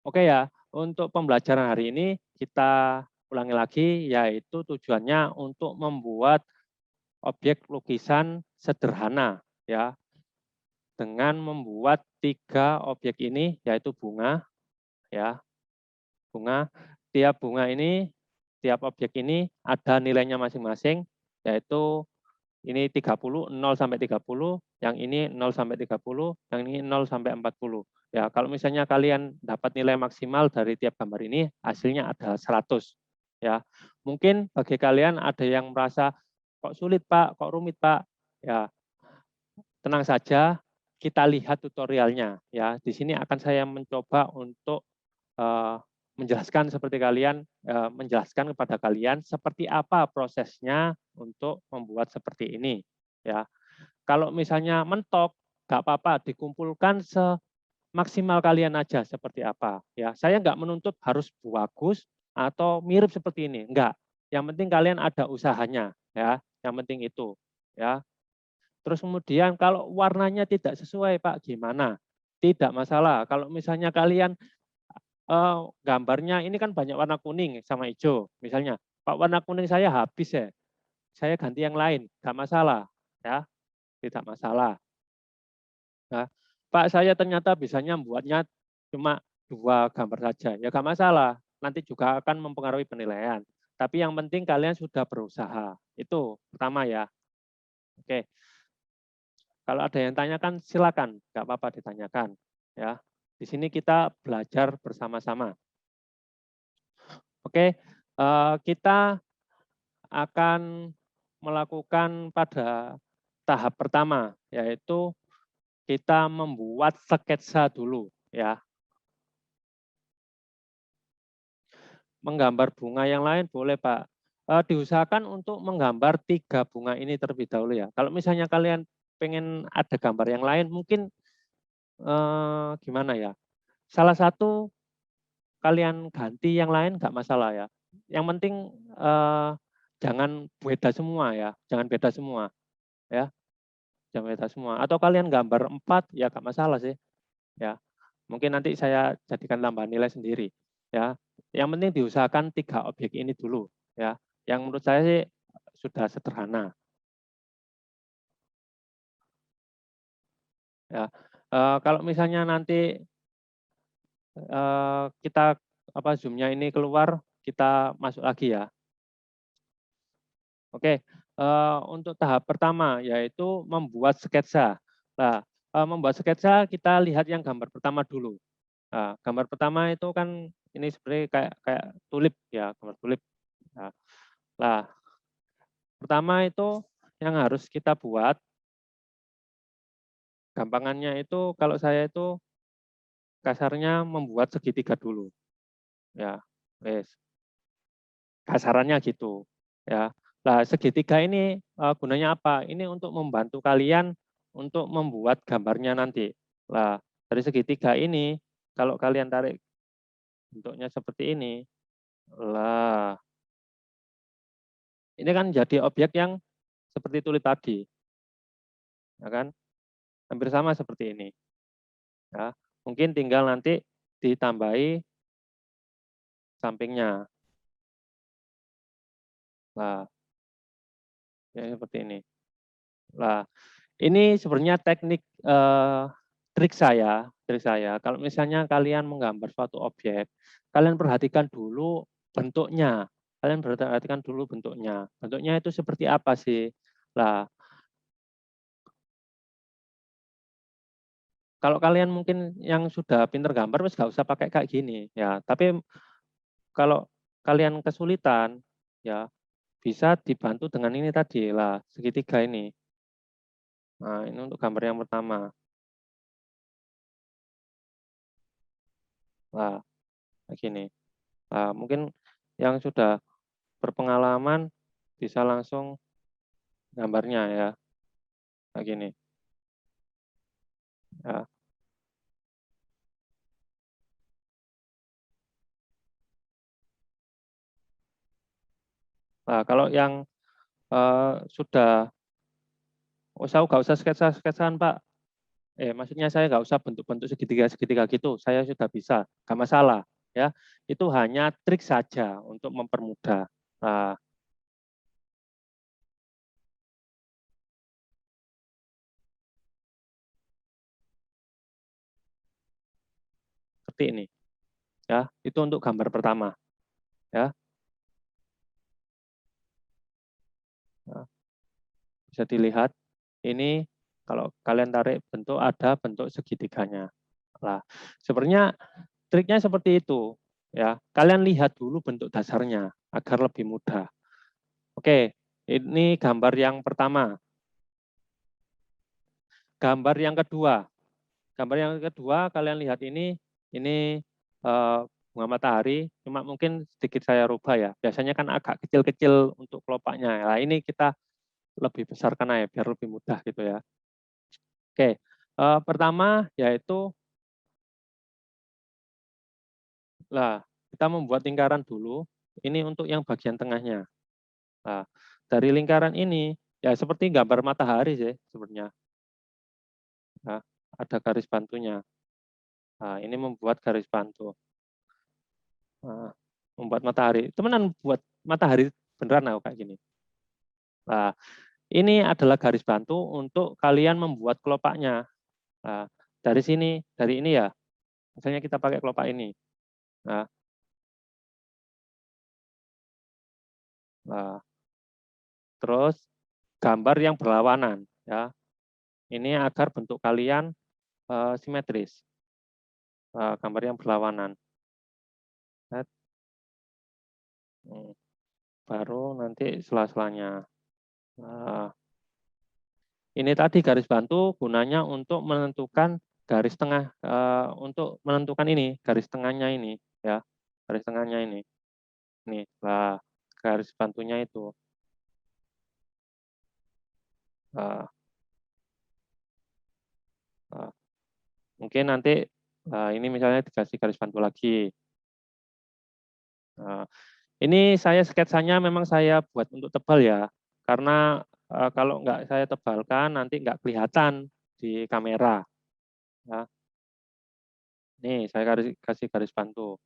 Oke ya, untuk pembelajaran hari ini kita ulangi lagi, yaitu tujuannya untuk membuat objek lukisan sederhana ya, dengan membuat 3 objek ini yaitu bunga ya, bunga. Tiap bunga ini, tiap objek ini ada nilainya masing-masing, yaitu ini 30, 0 sampai 30, yang ini 0 sampai 30, yang ini 0 sampai 40. Ya, kalau misalnya kalian dapat nilai maksimal dari tiap gambar ini, hasilnya adalah 100. Ya, mungkin bagi kalian ada yang merasa, kok sulit Pak, kok rumit Pak. Ya, tenang saja, kita lihat tutorialnya. Ya, di sini akan saya mencoba untuk menjelaskan seperti kalian, menjelaskan kepada kalian seperti apa prosesnya untuk membuat seperti ini. Ya, kalau misalnya mentok, nggak apa-apa, dikumpulkan semaksimal kalian aja seperti apa. Ya, saya nggak menuntut harus bagus atau mirip seperti ini, enggak. Yang penting kalian ada usahanya, ya. Yang penting itu, ya. Terus kemudian kalau warnanya tidak sesuai, Pak, gimana? Tidak masalah. Kalau misalnya kalian gambarnya ini kan banyak warna kuning sama hijau, misalnya, "Pak, warna kuning saya habis ya, saya ganti yang lain." Nggak masalah, ya, tidak masalah. Nah, "Pak, saya ternyata bisanya membuatnya cuma 2 gambar saja." Ya nggak masalah, nanti juga akan mempengaruhi penilaian. Tapi yang penting kalian sudah berusaha, itu pertama ya. Oke, kalau ada yang tanyakan silakan, nggak apa-apa ditanyakan, ya. Di sini kita belajar bersama-sama. Oke, kita akan melakukan pada tahap pertama, yaitu kita membuat sketsa dulu ya. Menggambar bunga yang lain boleh Pak, diusahakan untuk menggambar 3 bunga ini terlebih dahulu ya. Kalau misalnya kalian pengen ada gambar yang lain mungkin, gimana ya, salah satu kalian ganti yang lain nggak masalah ya. Yang penting, jangan beda semua ya, jangan beda semua ya. Jam beta semua, atau kalian gambar 4 ya nggak masalah sih, ya. Mungkin nanti saya jadikan tambahan nilai sendiri, ya. Yang penting diusahakan 3 objek ini dulu, ya. Yang menurut saya sih sudah sederhana, ya. Kalau misalnya nanti, kita apa, zoom-nya ini keluar, kita masuk lagi ya. Oke, untuk tahap pertama yaitu membuat sketsa. Nah, membuat sketsa kita lihat yang gambar pertama dulu. Nah, gambar pertama itu kan ini sebenarnya kayak kayak tulip ya, gambar tulip. Nah, lah, pertama itu yang harus kita buat, gampangannya itu kalau saya itu kasarnya membuat segitiga dulu, ya, wes, kasarannya gitu, ya. Lah segitiga ini, gunanya apa? Ini untuk membantu kalian untuk membuat gambarnya nanti. Lah, dari segitiga ini kalau kalian tarik bentuknya seperti ini, lah ini kan jadi objek yang seperti tulip tadi, ya kan? Hampir sama seperti ini, ya. Mungkin tinggal nanti ditambahi sampingnya. Nah, ya seperti ini. Nah, ini sebenarnya teknik, trik saya kalau misalnya kalian menggambar suatu objek, kalian perhatikan dulu bentuknya, kalian perhatikan dulu bentuknya. Bentuknya itu seperti apa sih? Lah, kalau kalian mungkin yang sudah pinter gambar wis nggak usah pakai kayak gini, ya. Tapi kalau kalian kesulitan, ya bisa dibantu dengan ini tadi, lah segitiga ini. Nah, ini untuk gambar yang pertama. Nah, kayak gini. Nah, mungkin yang sudah berpengalaman bisa langsung gambarnya ya, kayak gini. Ya. Nah, kalau yang sudah, oh saya nggak usah sketsa-sketsaan Pak, maksudnya saya nggak usah bentuk-bentuk segitiga-segitiga gitu, saya sudah bisa, nggak masalah, ya. Itu hanya trik saja untuk mempermudah. Nah, seperti ini, ya. Itu untuk gambar pertama, ya. Nah, bisa dilihat, ini kalau kalian tarik bentuk, ada bentuk segitiganya. Nah, sebenarnya triknya seperti itu, ya. Kalian lihat dulu bentuk dasarnya agar lebih mudah. Oke, ini gambar yang pertama. Gambar yang kedua. Gambar yang kedua, kalian lihat ini bunga matahari, cuma mungkin sedikit saya rubah ya. Biasanya kan agak kecil-kecil untuk kelopaknya. Nah, ini kita lebih besarkan aja biar lebih mudah gitu ya. Oke, pertama yaitu lah kita membuat lingkaran dulu. Ini untuk yang bagian tengahnya. Nah, dari lingkaran ini ya seperti gambar matahari sih sebenarnya. Nah, ada garis bantunya. Nah, ini membuat garis bantu. Nah, membuat matahari. Temenan buat matahari beneran aku kayak gini. Nah, ini adalah garis bantu untuk kalian membuat kelopaknya. Nah, dari sini, dari ini ya. Misalnya kita pakai kelopak ini. Nah, nah, terus gambar yang berlawanan ya. Ini agar bentuk kalian simetris. Gambar yang berlawanan. Baru nanti sela-selanya. Nah, ini tadi garis bantu gunanya untuk menentukan garis tengah, untuk menentukan ini garis tengahnya ini, ya, garis tengahnya ini, lah garis bantunya itu. Nah, nah, mungkin nanti ini misalnya dikasih garis bantu lagi. Nah, ini saya sketsanya memang saya buat untuk tebal ya, karena kalau nggak saya tebalkan nanti nggak kelihatan di kamera. Ya. Nih saya kasih garis bantu.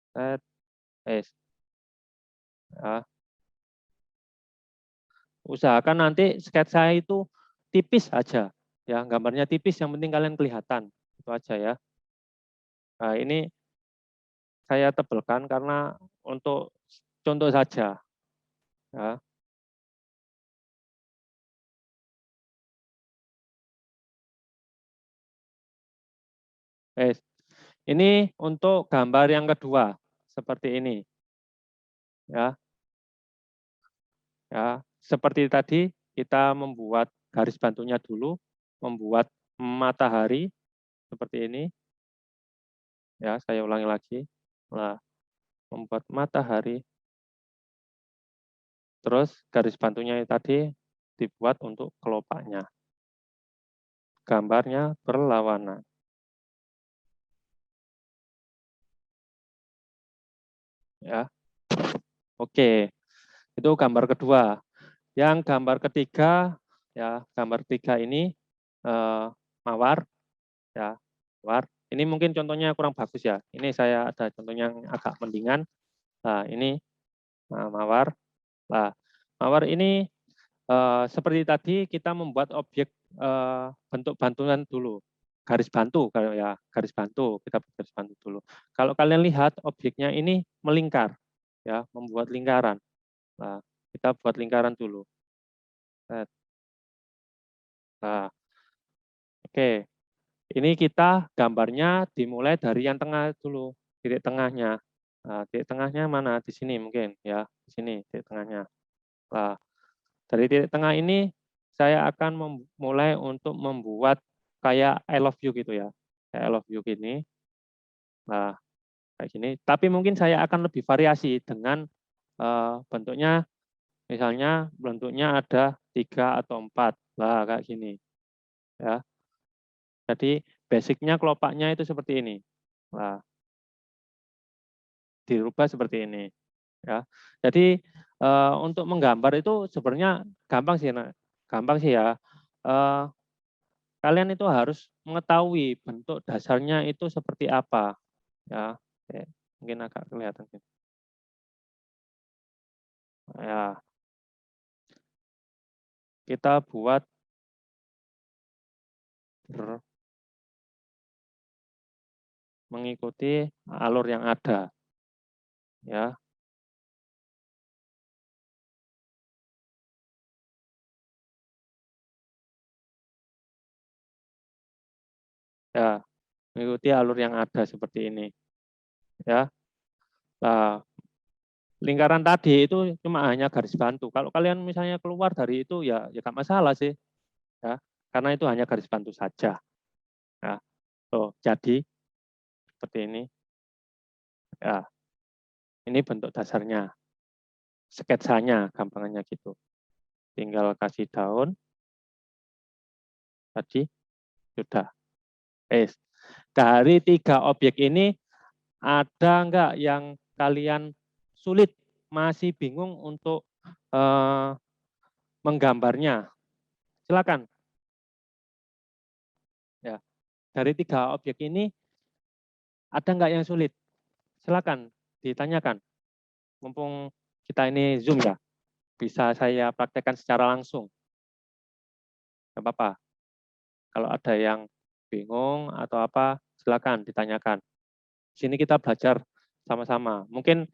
Set, ya. Usahakan nanti sketsa itu tipis aja, ya gambarnya tipis, yang penting kalian kelihatan, itu aja ya. Nah, ini saya tebelkan karena untuk contoh saja, ya. Ini untuk gambar yang kedua, seperti ini, ya, ya. Seperti tadi kita membuat garis bantunya dulu, membuat matahari seperti ini, ya. Saya ulangi lagi, nah, membuat matahari. Terus garis bantunya tadi dibuat untuk kelopaknya. Gambarnya berlawanan. Ya, oke. Itu gambar kedua. Yang gambar ketiga, ya gambar ketiga ini mawar, ya mawar. Ini mungkin contohnya kurang bagus ya. Ini saya ada contohnya yang agak mendingan. Nah, ini mawar. Nah, mawar ini seperti tadi kita membuat objek bentuk bantuan dulu, garis bantu kalau ya, garis bantu, kita buat garis bantu dulu. Kalau kalian lihat objeknya ini melingkar, ya, membuat lingkaran. Nah, kita buat lingkaran dulu. Nah, oke. Ini kita gambarnya dimulai dari yang tengah dulu, titik tengahnya. Nah, titik tengahnya mana? Di sini mungkin ya, di sini titik tengahnya. Nah, dari titik tengah ini saya akan mulai untuk membuat kayak I love you gitu ya. Kayak I love you gini. Nah, kayak gini. Tapi mungkin saya akan lebih variasi dengan bentuknya, misalnya bentuknya ada 3 atau 4. Lah, kayak gini. Ya. Jadi basicnya kelopaknya itu seperti ini. Nah, dirubah seperti ini. Ya. Jadi untuk menggambar itu sebenarnya gampang sih, gampang sih ya. Kalian itu harus mengetahui bentuk dasarnya itu seperti apa, ya. Oke, mungkin agak kelihatan. Ya, kita buat mengikuti alur yang ada, ya. Ya, mengikuti alur yang ada seperti ini, ya. Nah, lingkaran tadi itu cuma hanya garis bantu. Kalau kalian misalnya keluar dari itu ya nggak masalah sih, ya. Karena itu hanya garis bantu saja. Ya. Tuh, jadi seperti ini. Ya, ini bentuk dasarnya. Sketsanya gampangannya gitu. Tinggal kasih daun tadi sudah. Dari 3 objek ini ada enggak yang kalian sulit, masih bingung untuk menggambarnya? Silakan. Ya, dari 3 objek ini ada enggak yang sulit? Silakan ditanyakan. Mumpung kita ini Zoom ya, bisa saya praktekkan secara langsung. Enggak apa-apa. Kalau ada yang bingung atau apa, silakan ditanyakan. Di sini kita belajar sama-sama. Mungkin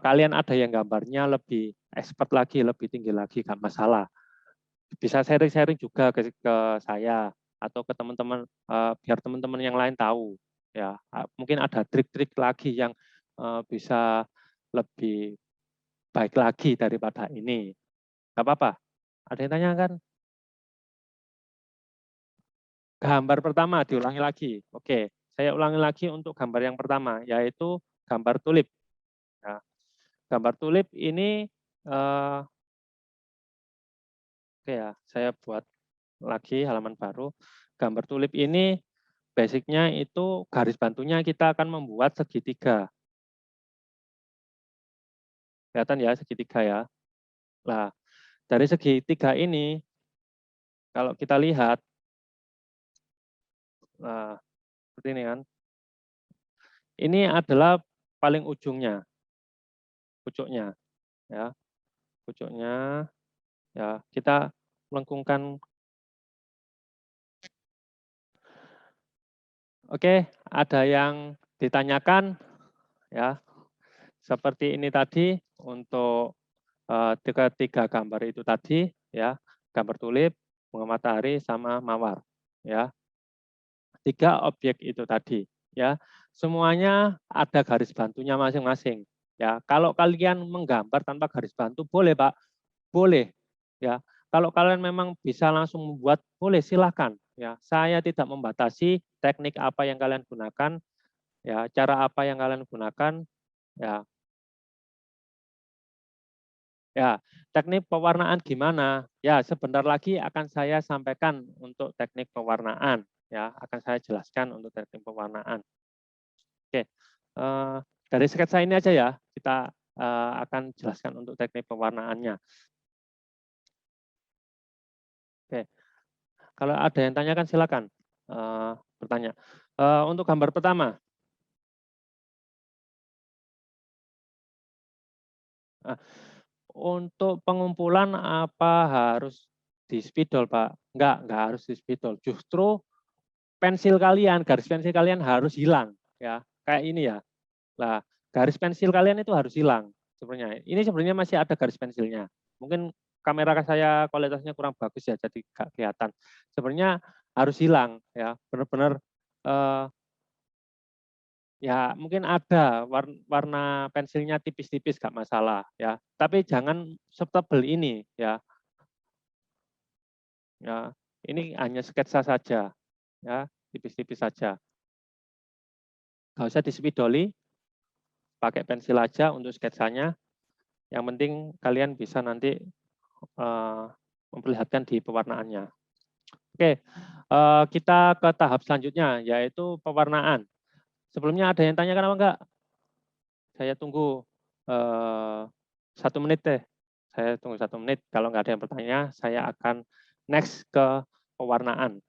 kalian ada yang gambarnya lebih expert lagi, lebih tinggi lagi, nggak masalah. Bisa sharing-sharing juga ke saya atau ke teman-teman, biar teman-teman yang lain tahu. Ya, mungkin ada trik-trik lagi yang bisa lebih baik lagi daripada ini. Nggak apa-apa. Ada yang tanya kan? Gambar pertama diulangi lagi. Oke, saya ulangi lagi untuk gambar yang pertama, yaitu gambar tulip. Ya, gambar tulip ini, oke ya, saya buat lagi halaman baru. Gambar tulip ini basic-nya itu garis bantunya kita akan membuat segitiga. Kelihatan ya segitiga ya. Nah, dari segitiga ini kalau kita lihat, nah, seperti ini kan. Ini adalah paling ujungnya, pucuknya ya. Pucuknya ya, kita lengkungkan. Oke, ada yang ditanyakan ya. Seperti ini tadi untuk tiga gambar itu tadi ya, gambar tulip, bunga matahari sama mawar ya. 3 objek itu tadi ya. Semuanya ada garis bantunya masing-masing ya. Kalau kalian menggambar tanpa garis bantu boleh, Pak. Boleh ya. Kalau kalian memang bisa langsung membuat boleh silahkan ya. Saya tidak membatasi teknik apa yang kalian gunakan ya, cara apa yang kalian gunakan ya. Ya, teknik pewarnaan gimana? Ya, sebentar lagi akan saya sampaikan untuk teknik pewarnaan. Ya, akan saya jelaskan untuk teknik pewarnaan. Oke, dari sketsa ini aja ya, kita akan jelaskan untuk teknik pewarnaannya. Oke, kalau ada yang tanyakan silakan bertanya. Untuk gambar pertama, nah, untuk pengumpulan apa harus di spidol, Pak? Enggak harus di spidol. Justru pensil kalian, garis pensil kalian harus hilang ya. Kayak ini ya. Nah, garis pensil kalian itu harus hilang sebenarnya. Ini sebenarnya masih ada garis pensilnya. Mungkin kamera saya kualitasnya kurang bagus ya, jadi nggak kelihatan. Sebenarnya harus hilang ya, benar-benar ya mungkin ada warna pensilnya tipis-tipis nggak masalah ya. Tapi jangan setebal ini ya. Ya, ini hanya sketsa saja ya, tipis-tipis saja. Nggak usah dispidoli, pakai pensil aja untuk sketsanya. Yang penting kalian bisa nanti memperlihatkan di pewarnaannya. Oke, kita ke tahap selanjutnya, yaitu pewarnaan. Sebelumnya ada yang tanyakan apa enggak? Saya tunggu 1 menit deh. Saya tunggu 1 menit. Kalau nggak ada yang bertanya, saya akan next ke pewarnaan.